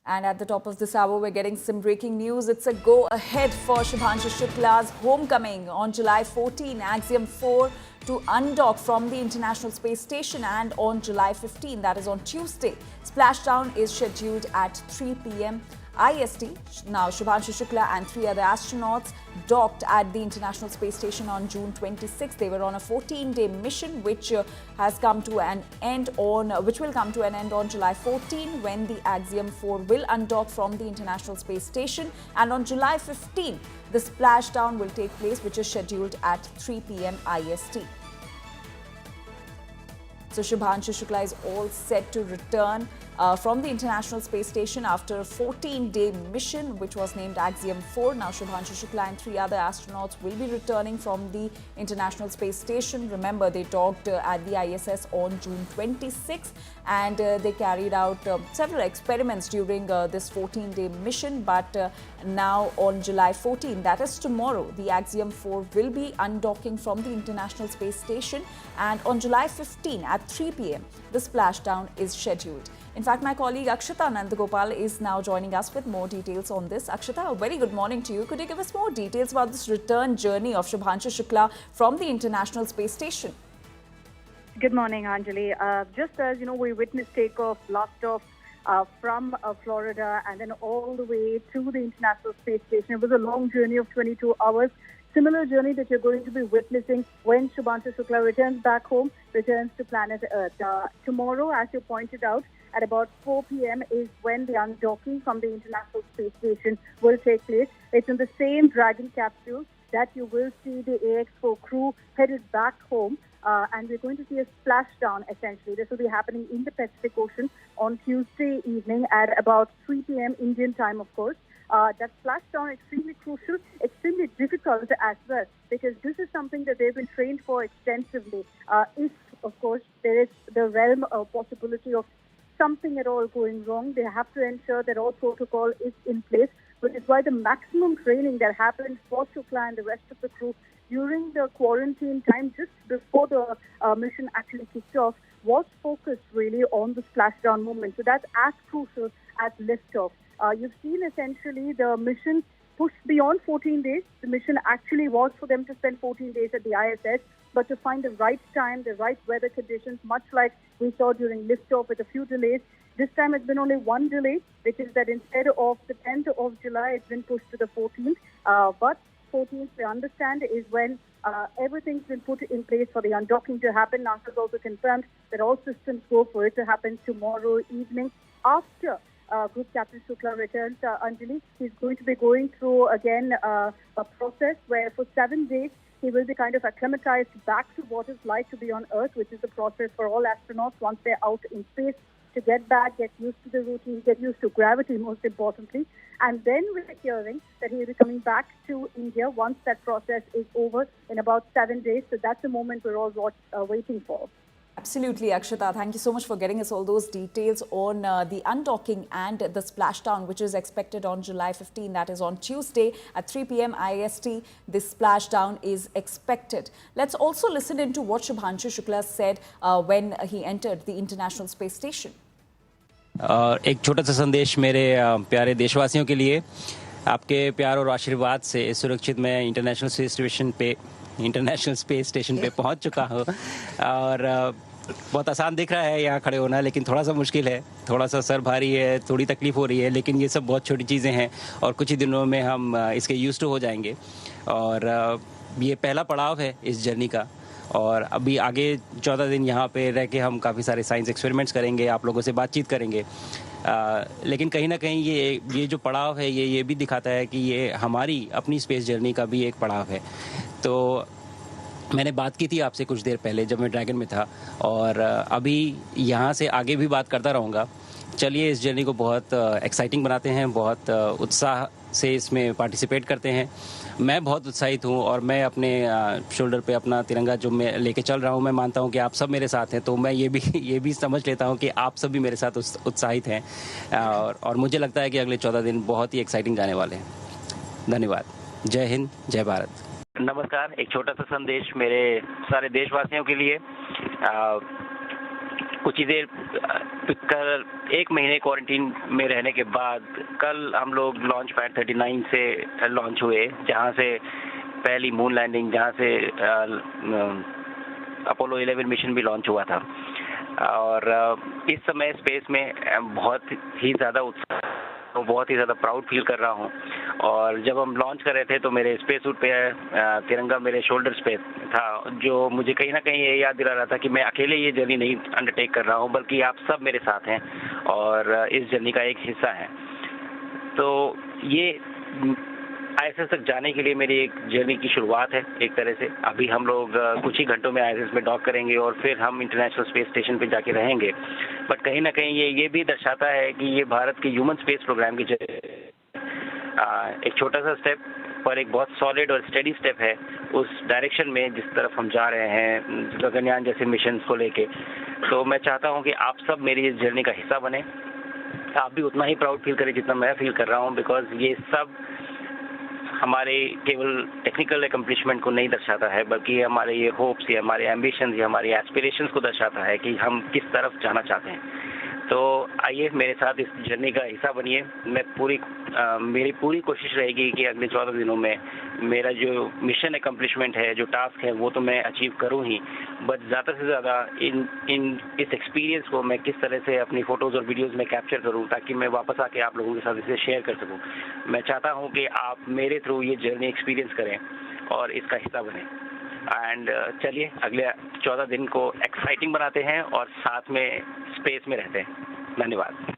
And at the top of this hour, we're getting some breaking news. It's a go ahead for Shubhanshu Shukla's homecoming on July 14, Axiom 4 to undock from the International Space Station, and on July 15, that is on Tuesday, splashdown is scheduled at 3 p.m. IST. Now, Shubhanshu Shukla and 3 other astronauts docked at the International Space Station on June 26. They were on a 14-day mission, which will come to an end on July 14, when the Axiom 4 will undock from the International Space Station, and on July 15, the splashdown will take place, which is scheduled at 3 p.m. IST. So Shubhanshu Shukla is all set to return from the International Space Station after a 14-day mission, which was named Axiom 4. Now, Shubhanshu Shukla and 3 other astronauts will be returning from the International Space Station. Remember, they docked at the ISS on June 26, and they carried out several experiments during this 14-day mission. But now, on July 14, that is tomorrow, the Axiom 4 will be undocking from the International Space Station, and on July 15 at 3 p.m, the splashdown is scheduled. In fact, my colleague Akshita Nandagopal is now joining us with more details on this. Akshita, a very good morning to you. Could you give us more details about this return journey of Shubhanshu Shukla from the International Space Station? Good morning, Anjali. Just as you know, we witnessed takeoff, blast off from Florida and then all the way to the International Space Station. It was a long journey of 22 hours. Similar journey that you're going to be witnessing when Shubhanshu Shukla returns back home, returns to planet Earth. Tomorrow, as you pointed out, at about 4 p.m. is when the undocking from the International Space Station will take place. It's in the same Dragon capsule that you will see the AX-4 crew headed back home. And we're going to see a splashdown, essentially. This will be happening in the Pacific Ocean on Tuesday evening at about 3 p.m. Indian time, of course. That splashdown is extremely crucial, extremely difficult as well, because this is something that they've been trained for extensively. If, of course, there is the realm of possibility of something at all going wrong, they have to ensure that all protocol is in place, which is why the maximum training that happened for Shukla and the rest of the crew during the quarantine time, just before the mission actually kicked off, was focused really on the splashdown moment. So that's as crucial as liftoff. You've seen essentially the mission pushed beyond 14 days. The mission actually was for them to spend 14 days at the ISS, but to find the right time, the right weather conditions, much like we saw during liftoff with a few delays. This time it's been only one delay, which is that instead of the 10th of July, it's been pushed to the 14th. But 14th, we understand, is when everything's been put in place for the undocking to happen. NASA has also confirmed that all systems go for it to happen tomorrow evening after Group Captain Shukla returns. Anjali, he's going to be going through again a process where for 7 days he will be kind of acclimatized back to what it's like to be on Earth, which is the process for all astronauts once they're out in space, to get back, get used to the routine, get used to gravity most importantly. And then we're hearing that he'll be coming back to India once that process is over in about 7 days. So that's the moment we're all waiting for. Absolutely, Akshita. Thank you so much for getting us all those details on the undocking and the splashdown, which is expected on July 15. That is on Tuesday at 3 p.m. IST. This splashdown is expected. Let's also listen into what Shubhanshu Shukla said when he entered the International Space Station. एक छोटा सा संदेश मेरे प्यारे देशवासियों के लिए, आपके प्यार और आशीर्वाद से सुरक्षित मैं इंटरनेशनल स्पेस स्टेशन पे पहुंच चुका हूं। और बहुत आसान दिख रहा है यहाँ खड़े होना, लेकिन थोड़ा सा मुश्किल है, थोड़ा सा सर भारी है, थोड़ी तकलीफ हो रही है, लेकिन ये सब बहुत छोटी चीज़ें हैं और कुछ ही दिनों में हम इसके यूज्ड टू हो जाएंगे। और ये पहला पड़ाव है इस जर्नी का, और अभी आगे 14 दिन यहाँ पे रह के हम काफ़ी सारे साइंस एक्सपेरिमेंट्स करेंगे, आप लोगों से बातचीत करेंगे। लेकिन कहीं ना कहीं ये जो पड़ाव है ये भी दिखाता है कि ये हमारी अपनी स्पेस जर्नी का भी एक पड़ाव है। तो मैंने बात की थी आपसे कुछ देर पहले जब मैं ड्रैगन में था, और अभी यहाँ से आगे भी बात करता रहूँगा। चलिए इस जर्नी को बहुत एक्साइटिंग बनाते हैं, बहुत उत्साह से इसमें पार्टिसिपेट करते हैं। मैं बहुत उत्साहित हूँ और मैं अपने शोल्डर पे अपना तिरंगा जो मैं लेके चल रहा हूँ, मैं मानता हूँ कि आप सब मेरे साथ हैं, तो मैं ये भी समझ लेता हूँ कि आप सब भी मेरे साथ उत्साहित हैं। और मुझे लगता है कि अगले 14 दिन बहुत ही एक्साइटिंग जाने वाले हैं। धन्यवाद। जय हिंद, जय भारत। नमस्कार। एक छोटा सा संदेश मेरे सारे देशवासियों के लिए। कुछ ही देर कल 1 महीने क्वारंटीन में रहने के बाद कल हम लोग लॉन्च पैड 39 से लॉन्च हुए, जहां से पहली मून लैंडिंग, जहां से अपोलो 11 मिशन भी लॉन्च हुआ था। और इस समय स्पेस में बहुत ही ज़्यादा उत्साह, तो बहुत ही ज़्यादा प्राउड फील कर रहा हूँ। और जब हम लॉन्च कर रहे थे तो मेरे स्पेस सूट पे तिरंगा मेरे शोल्डर्स पे था, जो मुझे कहीं ना कहीं ये याद दिला रहा था कि मैं अकेले ये जर्नी नहीं अंडरटेक कर रहा हूँ, बल्कि आप सब मेरे साथ हैं और इस जर्नी का एक हिस्सा हैं। तो ये आईएसएस तक जाने के लिए मेरी एक जर्नी की शुरुआत है एक तरह से। अभी हम लोग कुछ ही घंटों में आईएसएस में डॉक करेंगे और फिर हम इंटरनेशनल स्पेस स्टेशन पे जाके रहेंगे। बट कहीं ना कहीं ये भी दर्शाता है कि ये भारत के ह्यूमन स्पेस प्रोग्राम की एक छोटा सा स्टेप पर एक बहुत सॉलिड और स्टेडी स्टेप है उस डायरेक्शन में जिस तरफ हम जा रहे हैं गगनयान जैसे मिशन को लेके। तो मैं चाहता हूँ कि आप सब मेरी इस जर्नी का हिस्सा बने, आप भी उतना ही प्राउड फील करें जितना मैं फील कर रहा हूँ, बिकॉज ये सब हमारे केवल टेक्निकल एकम्प्लिशमेंट को नहीं दर्शाता है, बल्कि हमारे ये होप्स, ये हमारे एम्बिशंस, ये हमारे एस्पिरेशंस को दर्शाता है कि हम किस तरफ जाना चाहते हैं। तो आइए मेरे साथ इस जर्नी का हिस्सा बनिए। मेरी पूरी कोशिश रहेगी कि अगले 14 दिनों में मेरा जो मिशन एकम्प्लिशमेंट है, जो टास्क है, वो तो मैं अचीव करूं ही, बट ज़्यादा से ज़्यादा इस एक्सपीरियंस को मैं किस तरह से अपनी फ़ोटोज़ और वीडियोज़ में कैप्चर करूं, ताकि मैं वापस आके आप लोगों के साथ इसे शेयर कर सकूं। मैं चाहता हूं कि आप मेरे थ्रू ये जर्नी एक्सपीरियंस करें और इसका हिस्सा बने। एंड चलिए अगले 14 दिन को एक्साइटिंग बनाते हैं और साथ में स्पेस में रहते हैं। धन्यवाद।